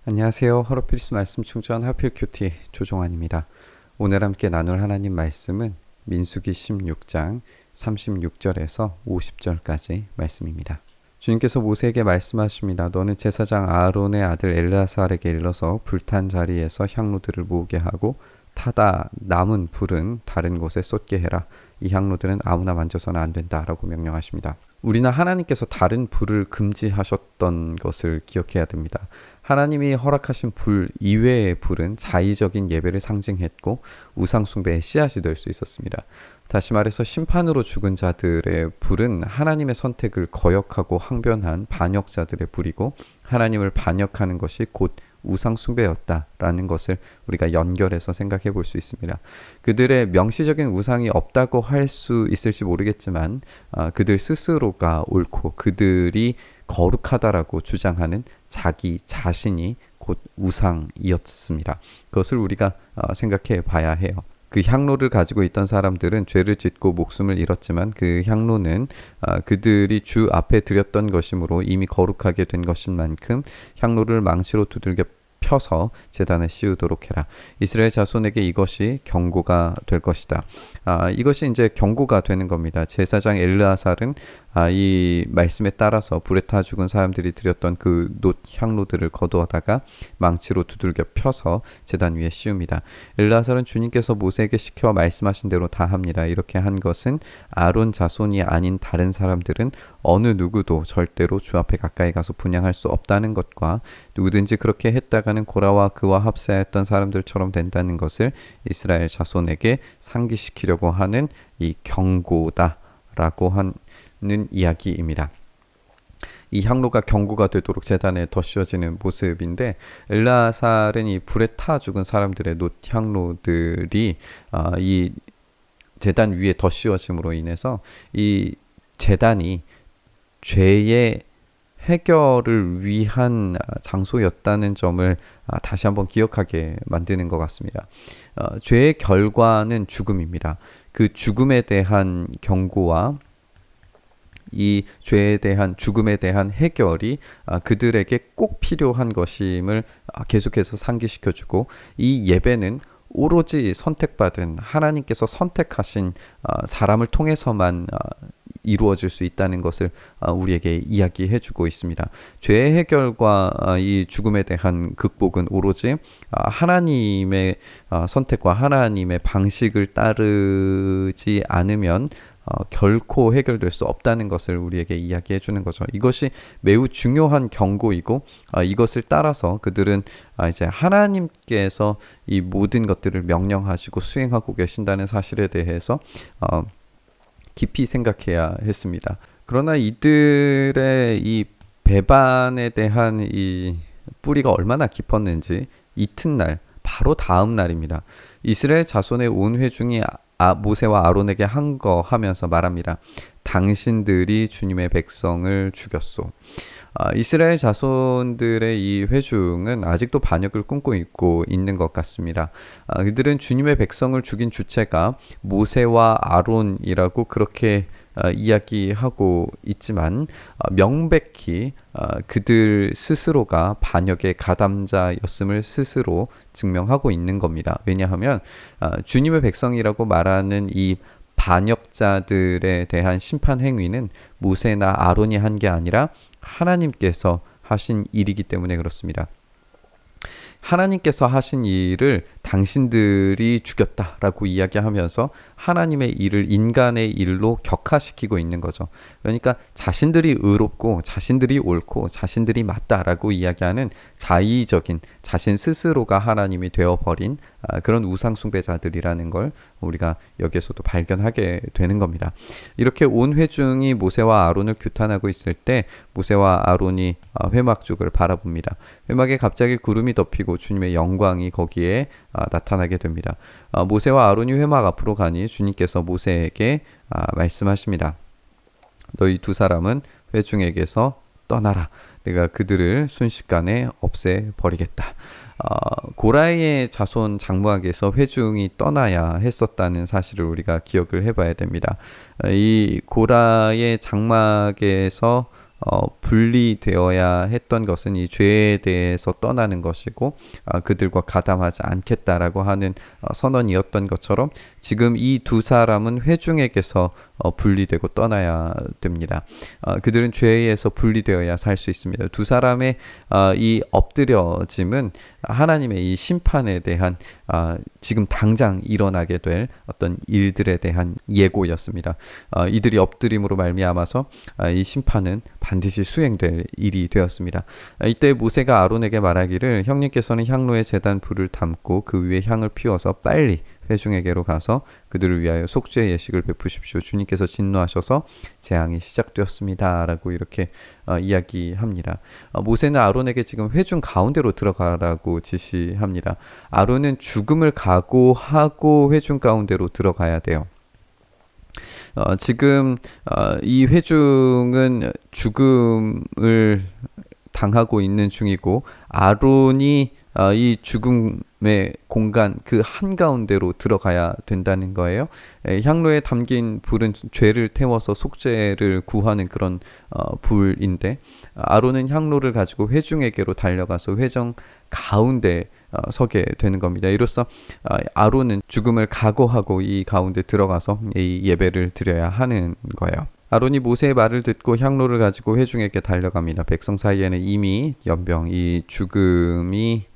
안녕하세요. 하루필수 말씀 충전 하필큐티 조종환입니다. 오늘 함께 나눌 하나님 말씀은 민수기 16장 36절에서 50절까지 말씀입니다. 주님께서 모세에게 말씀하십니다. 너는 제사장 아론의 아들 엘르아살에게 일러서 불탄 자리에서 향로들을 모으게 하고 타다 남은 불은 다른 곳에 쏟게 해라. 이 향로들은 아무나 만져서는 안 된다라고 명령하십니다. 우리는 하나님께서 다른 불을 금지하셨던 것을 기억해야 됩니다. 하나님이 허락하신 불 이외의 불은 자의적인 예배를 상징했고 우상숭배의 씨앗이 될 수 있었습니다. 다시 말해서 심판으로 죽은 자들의 불은 하나님의 선택을 거역하고 항변한 반역자들의 불이고 하나님을 반역하는 것이 곧 우상숭배였다라는 것을 우리가 연결해서 생각해 볼 수 있습니다. 그들의 명시적인 우상이 없다고 할 수 있을지 모르겠지만 그들 스스로가 옳고 그들이 거룩하다라고 주장하는 자기 자신이 곧 우상이었습니다. 그것을 우리가 생각해 봐야 해요. 그 향로를 가지고 있던 사람들은 죄를 짓고 목숨을 잃었지만 그 향로는 그들이 주 앞에 드렸던 것이므로 이미 거룩하게 된 것인 만큼 향로를 망치로 두들겨 펴서 제단에 씌우도록 해라. 이스라엘 자손에게 이것이 경고가 될 것이다. 이것이 이제 경고가 되는 겁니다. 제사장 엘르아살은 이 말씀에 따라서 불에 타 죽은 사람들이 드렸던 그 놋 향로들을 거두어다가 망치로 두들겨 펴서 제단 위에 씌웁니다. 엘르아살은 주님께서 모세에게 시켜 말씀하신 대로 다 합니다. 이렇게 한 것은 아론 자손이 아닌 다른 사람들은 어느 누구도 절대로 주 앞에 가까이 가서 분향할 수 없다는 것과 누구든지 그렇게 했다가는 고라와 그와 합세했던 사람들처럼 된다는 것을 이스라엘 자손에게 상기시키려고 하는 이 경고다라고 하는 이야기입니다. 이 향로가 경고가 되도록 제단에 덧씌워지는 모습인데 엘르아살은 이 불에 타 죽은 사람들의 놋 향로들이 이 제단 위에 덧씌워짐으로 인해서 이 제단이 죄의 해결을 위한 장소였다는 점을 다시 한번 기억하게 만드는 것 같습니다. 죄의 결과는 죽음입니다. 그 죽음에 대한 경고와 이 죄에 대한 죽음에 대한 해결이 그들에게 꼭 필요한 것임을 계속해서 상기시켜주고 이 예배는 오로지 선택받은 하나님께서 선택하신 사람을 통해서만 이루어질 수 있다는 것을 우리에게 이야기해주고 있습니다. 죄의 해결과 이 죽음에 대한 극복은 오로지 하나님의 선택과 하나님의 방식을 따르지 않으면 결코 해결될 수 없다는 것을 우리에게 이야기해 주는 거죠. 이것이 매우 중요한 경고이고 이것을 따라서 그들은 이제 하나님께서 이 모든 것들을 명령하시고 수행하고 계신다는 사실에 대해서 깊이 생각해야 했습니다. 그러나 이들의 이 배반에 대한 이 뿌리가 얼마나 깊었는지 이튿날 바로 다음 날입니다. 이스라엘 자손의 온 회중이 모세와 아론에게 한 거 하면서 말합니다. 당신들이 주님의 백성을 죽였소. 이스라엘 자손들의 이 회중은 아직도 반역을 꿈꾸고 있고 있는 것 같습니다. 그들은 주님의 백성을 죽인 주체가 모세와 아론이라고 그렇게 이야기하고 있지만 명백히 그들 스스로가 반역의 가담자였음을 스스로 증명하고 있는 겁니다. 왜냐하면 주님의 백성이라고 말하는 이 반역자들에 대한 심판 행위는 모세나 아론이 한 게 아니라 하나님께서 하신 일이기 때문에 그렇습니다. 하나님께서 하신 일을 당신들이 죽였다라고 이야기하면서 하나님의 일을 인간의 일로 격화시키고 있는 거죠. 그러니까 자신들이 의롭고 자신들이 옳고 자신들이 맞다라고 이야기하는 자의적인 자신 스스로가 하나님이 되어버린 그런 우상숭배자들이라는 걸 우리가 여기에서도 발견하게 되는 겁니다. 이렇게 온 회중이 모세와 아론을 규탄하고 있을 때 모세와 아론이 회막 쪽을 바라봅니다. 회막에 갑자기 구름이 덮이고 주님의 영광이 거기에 나타나게 됩니다. 모세와 아론이 회막 앞으로 가니 주님께서 모세에게 말씀하십니다. 너희 두 사람은 회중에게서 떠나라. 내가 그들을 순식간에 없애버리겠다. 고라의 자손 장막에서 회중이 떠나야 했었다는 사실을 우리가 기억을 해봐야 됩니다. 이 고라의 장막에서 분리되어야 했던 것은 이 죄에 대해서 떠나는 것이고 그들과 가담하지 않겠다라고 하는 선언이었던 것처럼 지금 이 두 사람은 회중에게서 분리되고 떠나야 됩니다. 그들은 죄에서 분리되어야 살 수 있습니다. 두 사람의 이 엎드려짐은 하나님의 이 심판에 대한 지금 당장 일어나게 될 어떤 일들에 대한 예고였습니다. 이들이 엎드림으로 말미암아서 이 심판은 반드시 수행될 일이 되었습니다. 이때 모세가 아론에게 말하기를 형님께서는 향로에 제단 불을 담고 그 위에 향을 피워서 빨리 회중에게로 가서 그들을 위하여 속죄의 예식을 베푸십시오. 주님께서 진노하셔서 재앙이 시작되었습니다. 라고 이렇게 이야기합니다. 모세는 아론에게 지금 회중 가운데로 들어가라고 지시합니다. 아론은 죽음을 각오하고 회중 가운데로 들어가야 돼요. 지금 이 회중은 죽음을 당하고 있는 중이고 아론이 이 죽음의 공간 그 한가운데로 들어가야 된다는 거예요. 향로에 담긴 불은 죄를 태워서 속죄를 구하는 그런 불인데 아론은 향로를 가지고 회중에게로 달려가서 회정 가운데 서게 되는 겁니다. 이로써 아론은 죽음을 각오하고 이 가운데 들어가서 이 예배를 드려야 하는 거예요. 아론이 모세의 말을 듣고 향로를 가지고 회중에게 달려갑니다. 백성 사이에는 이미 연병, 이 죽음이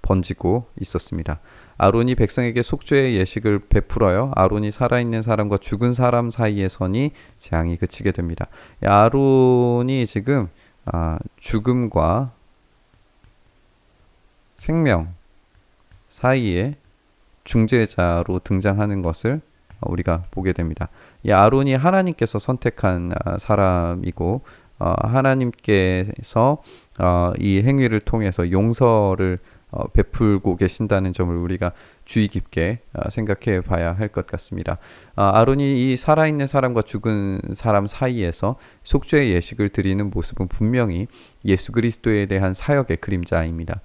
번지고 있었습니다. 아론이 백성에게 속죄의 예식을 베풀어요. 아론이 살아있는 사람과 죽은 사람 사이에 서니 재앙이 그치게 됩니다. 아론이 지금 죽음과 생명 사이에 중재자로 등장하는 것을 우리가 보게 됩니다. 이 아론이 하나님께서 선택한 사람이고 하나님께서 이 행위를 통해서 용서를 베풀고 계신다는 점을 우리가 주의 깊게 생각해 봐야 할 것 같습니다. 아론이 이 살아있는 사람과 죽은 사람 사이에서 속죄의 예식을 드리는 모습은 분명히 예수 그리스도에 대한 사역의 그림자입니다.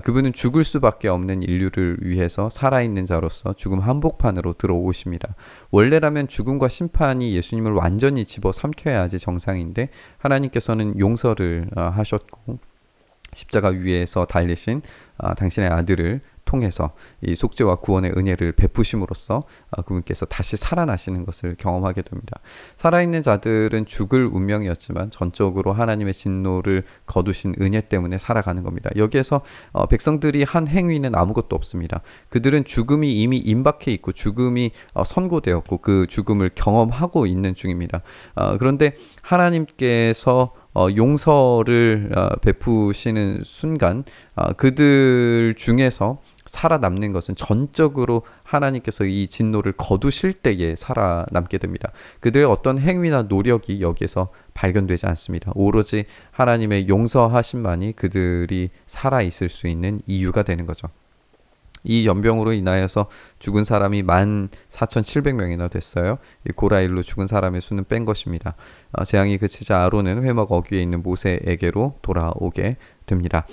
그분은 죽을 수밖에 없는 인류를 위해서 살아있는 자로서 죽음 한복판으로 들어오십니다. 원래라면 죽음과 심판이 예수님을 완전히 집어삼켜야지 정상인데 하나님께서는 용서를 하셨고 십자가 위에서 달리신 당신의 아들을 통해서 이 속죄와 구원의 은혜를 베푸심으로써 그분께서 다시 살아나시는 것을 경험하게 됩니다. 살아있는 자들은 죽을 운명이었지만 전적으로 하나님의 진노를 거두신 은혜 때문에 살아가는 겁니다. 여기에서 백성들이 한 행위는 아무것도 없습니다. 그들은 죽음이 이미 임박해 있고 죽음이 선고되었고 그 죽음을 경험하고 있는 중입니다. 그런데 하나님께서 용서를 베푸시는 순간 그들 중에서 살아남는 것은 전적으로 하나님께서 이 진노를 거두실 때에 살아남게 됩니다. 그들의 어떤 행위나 노력이 여기에서 발견되지 않습니다. 오로지 하나님의 용서하심만이 그들이 살아있을 수 있는 이유가 되는 거죠. 이 연병으로 인하여서 죽은 사람이 14,700명이나 됐어요. 이 고라일로 죽은 사람의 수는 뺀 것입니다. 재앙이 그치자 아론은 회막 어귀에 있는 모세에게로 돌아오게 됩니다.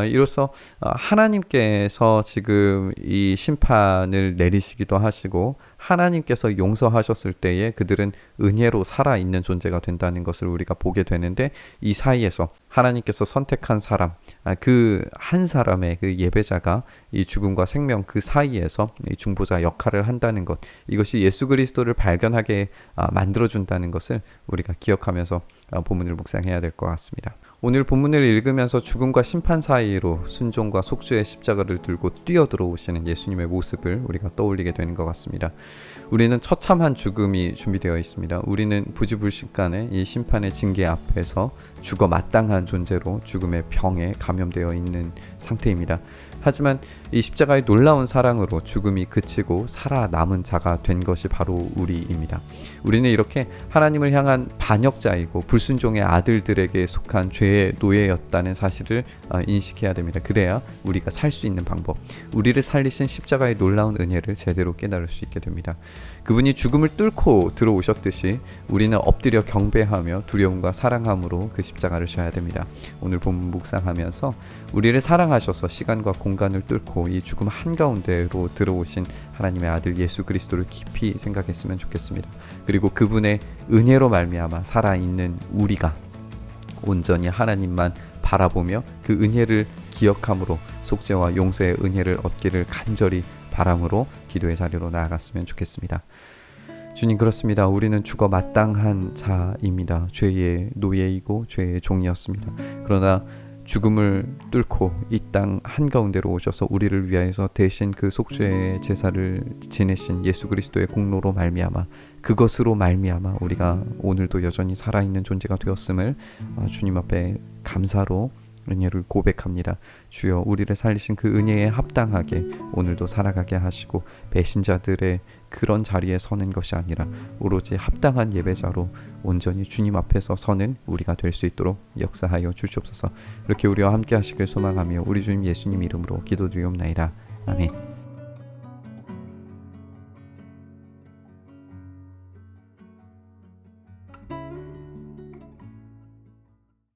이로써 하나님께서 지금 이 심판을 내리시기도 하시고 하나님께서 용서하셨을 때에 그들은 은혜로 살아있는 존재가 된다는 것을 우리가 보게 되는데 이 사이에서 하나님께서 선택한 사람, 그 한 사람의 그 예배자가 이 죽음과 생명 그 사이에서 이 중보자 역할을 한다는 것, 이것이 예수 그리스도를 발견하게 만들어준다는 것을 우리가 기억하면서 본문을 묵상해야 될 것 같습니다. 오늘 본문을 읽으면서 죽음과 심판 사이로 순종과 속죄의 십자가를 들고 뛰어들어오시는 예수님의 모습을 우리가 떠올리게 되는 것 같습니다. 우리는 처참한 죽음이 준비되어 있습니다. 우리는 부지불식간에 이 심판의 징계 앞에서 죽어 마땅한 존재로 죽음의 병에 감염되어 있는 상태입니다. 하지만 이 십자가의 놀라운 사랑으로 죽음이 그치고 살아남은 자가 된 것이 바로 우리입니다. 우리는 이렇게 하나님을 향한 반역자이고 불순종의 아들들에게 속한 죄 죄의 노예였다는 사실을 인식해야 됩니다. 그래야 우리가 살 수 있는 방법, 우리를 살리신 십자가의 놀라운 은혜를 제대로 깨달을 수 있게 됩니다. 그분이 죽음을 뚫고 들어오셨듯이 우리는 엎드려 경배하며 두려움과 사랑함으로 그 십자가를 져야 됩니다. 오늘 본문 묵상하면서 우리를 사랑하셔서 시간과 공간을 뚫고 이 죽음 한가운데로 들어오신 하나님의 아들 예수 그리스도를 깊이 생각했으면 좋겠습니다. 그리고 그분의 은혜로 말미암아 살아있는 우리가 온전히 하나님만 바라보며 그 은혜를 기억함으로 속죄와 용서의 은혜를 얻기를 간절히 바람으로 기도의 자리로 나아갔으면 좋겠습니다. 주님, 그렇습니다. 우리는 죽어 마땅한 자입니다. 죄의 노예이고 죄의 종이었습니다. 그러나 죽음을 뚫고 이 땅 한가운데로 오셔서 우리를 위하여서 대신 그 속죄의 제사를 지내신 예수 그리스도의 공로로 말미암아, 그것으로 말미암아 우리가 오늘도 여전히 살아있는 존재가 되었음을 주님 앞에 감사로 은혜를 고백합니다. 주여, 우리를 살리신 그 은혜에 합당하게 오늘도 살아가게 하시고 배신자들의 그런 자리에 서는 것이 아니라 오로지 합당한 예배자로 온전히 주님 앞에서 서는 우리가 될 수 있도록 역사하여 주시옵소서. 이렇게 우리와 함께 하시길 소망하며 우리 주님 예수님 이름으로 기도드리옵나이다. 아멘.